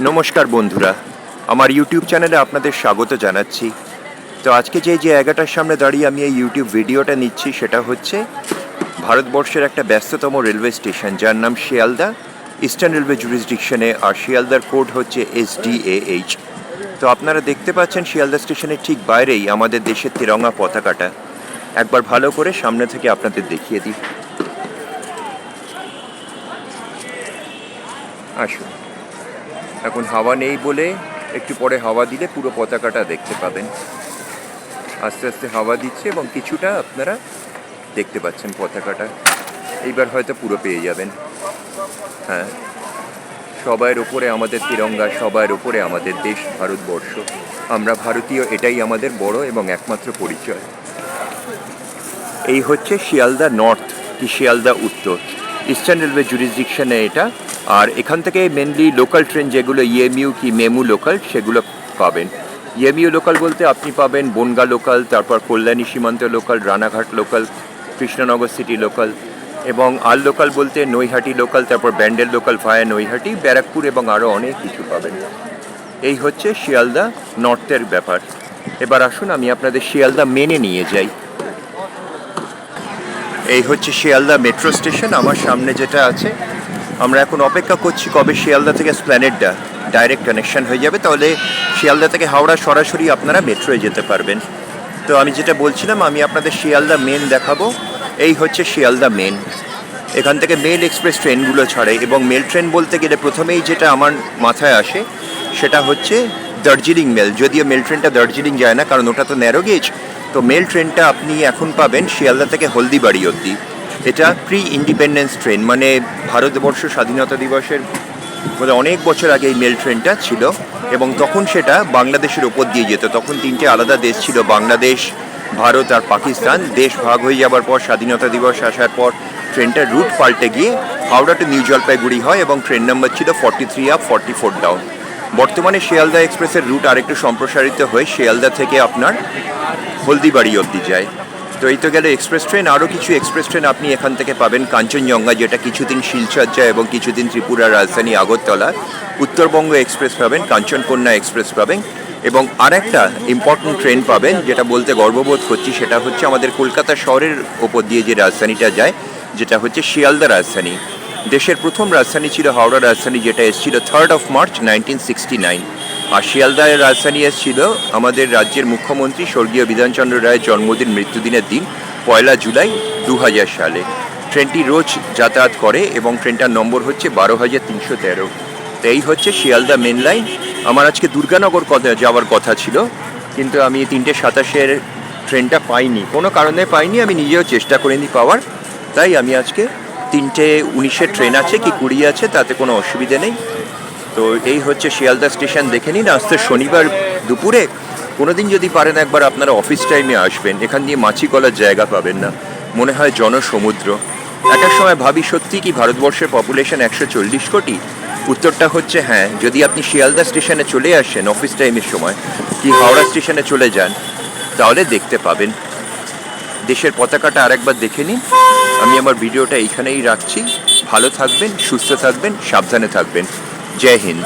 নমস্কার বন্ধুরা, আমার ইউটিউব চ্যানেলে আপনাদের স্বাগত জানাচ্ছি। তো আজকে যে জায়গাটার সামনে দাঁড়িয়ে আমি এই ইউটিউব ভিডিওটা নিচ্ছি সেটা হচ্ছে ভারতবর্ষের একটা ব্যস্ততম রেলওয়ে স্টেশন, যার নাম শিয়ালদা, ইস্টার্ন রেলওয়ে জুরিসডিকশনে। আর শিয়ালদার কোড হচ্ছে SDAH। তো আপনারা দেখতে পাচ্ছেন শিয়ালদা স্টেশনের ঠিক বাইরেই আমাদের দেশের তিরঙ্গা পতাকাটা। একবার ভালো করে সামনে থেকে আপনাদের দেখিয়ে দিই। আসুন, এখন হাওয়া নেই বলে একটু পরে হাওয়া দিলে পুরো পতাকাটা দেখতে পাবেন। আস্তে আস্তে হাওয়া দিচ্ছে এবং কিছুটা আপনারা দেখতে পাচ্ছেন পতাকাটা। এইবার হয়তো পুরো পেয়ে যাবেন। হ্যাঁ, সবার ওপরে আমাদের তিরঙ্গা, সবার ওপরে আমাদের দেশ ভারতবর্ষ। আমরা ভারতীয়, এটাই আমাদের বড় এবং একমাত্র পরিচয়। এই হচ্ছে শিয়ালদা নর্থ কি শিয়ালদা উত্তর, ইস্টার্ন রেলওয়ে জুরিসডিকশনে এটা। আর এখান থেকে মেনলি লোকাল ট্রেন যেগুলো EMU কি মেমু লোকাল, সেগুলো পাবেন। EMU লোকাল বলতে আপনি পাবেন বনগা লোকাল, তারপর কল্যাণী সীমান্ত local, Ranaghat local, Krishnanagar city local, এবং আর লোকাল বলতে নৈহাটি লোকাল, তারপর ব্যান্ডেল লোকাল ভায়া নৈহাটি, ব্যারাকপুর এবং আরও অনেক কিছু পাবেন। এই হচ্ছে শিয়ালদা নর্থের ব্যাপার। এবার আসুন আমি আপনাদের শিয়ালদা মেনে নিয়ে যাই। এই হচ্ছে শিয়ালদা মেট্রো স্টেশন। আমার সামনে যেটা আছে, আমরা এখন অপেক্ষা করছি কবে শিয়ালদা থেকে স্প্ল্যানেডটা ডাইরেক্ট কানেকশন হয়ে যাবে, তাহলে শিয়ালদা থেকে হাওড়া সরাসরি আপনারা মেট্রোয় যেতে পারবেন। তো আমি যেটা বলছিলাম, আমি আপনাদের শিয়ালদা মেন দেখাবো। এই হচ্ছে শিয়ালদা মেন। এখান থেকে মেল এক্সপ্রেস ট্রেনগুলো ছাড়ে, এবং মেল ট্রেন বলতে গেলে প্রথমেই যেটা আমার মাথায় আসে সেটা হচ্ছে দার্জিলিং মেল। যদিও মেল ট্রেনটা দার্জিলিং যায় না, কারণ ওটা তো ন্যারো গেজ। তো মেল ট্রেনটা আপনি এখন পাবেন শিয়ালদা থেকে হলদিবাড়ি অবধি। এটা প্রি ইন্ডিপেন্ডেন্স ট্রেন, মানে ভারতবর্ষ স্বাধীনতা দিবসের অনেক বছর আগে এই মেল ট্রেনটা ছিল, এবং তখন সেটা বাংলাদেশের ওপর দিয়ে যেত। তখন তিনটে আলাদা দেশ ছিল, বাংলাদেশ, ভারত আর পাকিস্তান। দেশ ভাগ হয়ে যাবার পর, স্বাধীনতা দিবস আসার পর, ট্রেনটার রুট পাল্টে গিয়ে হাওড়া টু নিউ জলপাইগুড়ি হয়, এবং ট্রেন নাম্বার ছিল 43 আপ 44 ডাউন। বর্তমানে শিয়ালদা এক্সপ্রেসের রুট আরেকটু সম্প্রসারিত হয়ে শিয়ালদা থেকে আপনার হলদিবাড়ি অবধি যায়। তো এই তো গেল এক্সপ্রেস ট্রেন। আরও কিছু এক্সপ্রেস ট্রেন আপনি এখান থেকে পাবেন। কাঞ্চনজঙ্ঘা, যেটা কিছুদিন শিলচর যায় এবং কিছুদিন ত্রিপুরার রাজধানী আগরতলা। উত্তরবঙ্গ এক্সপ্রেস পাবেন, কাঞ্চনকন্যা এক্সপ্রেস পাবেন, এবং আরেকটা ইম্পর্টেন্ট ট্রেন পাবেন যেটা বলতে গর্ববোধ করছি, সেটা হচ্ছে আমাদের কলকাতা শহরের ওপর দিয়ে যে রাজধানীটা যায়, যেটা হচ্ছে শিয়ালদা রাজধানী। দেশের প্রথম রাজধানী ছিল হাওড়া রাজধানী, যেটা এসেছিল 3 মার্চ 1969। আর শিয়ালদার রাজধানী এসেছিল আমাদের রাজ্যের মুখ্যমন্ত্রী স্বর্গীয় বিধানচন্দ্র রায়ের জন্মদিন মৃত্যুদিনের দিন 1 জুলাই 2000 সালে। ট্রেনটি রোজ যাতায়াত করে এবং ট্রেনটার নম্বর হচ্ছে 12,313। তো এই হচ্ছে শিয়ালদা মেন লাইন। আমার আজকে দুর্গানগর যাওয়ার কথা ছিল, কিন্তু আমি 3:27 ট্রেনটা পাইনি, কোনো কারণে পাইনি। আমি নিজেও চেষ্টা করিনি পাওয়ার, তাই আমি আজকে 3:19 ট্রেন আছে কি 20 আছে, তাতে কোনো অসুবিধে নেই। তো এই হচ্ছে শিয়ালদা স্টেশন, দেখে নিন। আসতে শনিবার দুপুরে কোনো দিন যদি পারেন একবার আপনারা অফিস টাইমে আসবেন। এখান দিয়ে মাছি গলার জায়গা পাবেন না, মনে হয় জনসমুদ্র। একটা সময় ভাবি সত্যি কি ভারতবর্ষের পপুলেশন 140 কোটি? উত্তরটা হচ্ছে হ্যাঁ, যদি আপনি শিয়ালদা স্টেশনে চলে আসেন অফিস টাইমের সময়, কি হাওড়া স্টেশনে চলে যান, তাহলে দেখতে পাবেন। দেশের পতাকাটা আরেকবার দেখে নিন। আমি আমার ভিডিওটা এইখানেই রাখছি। ভালো থাকবেন, সুস্থ থাকবেন, সাবধানে থাকবেন। জয় হিন্দ।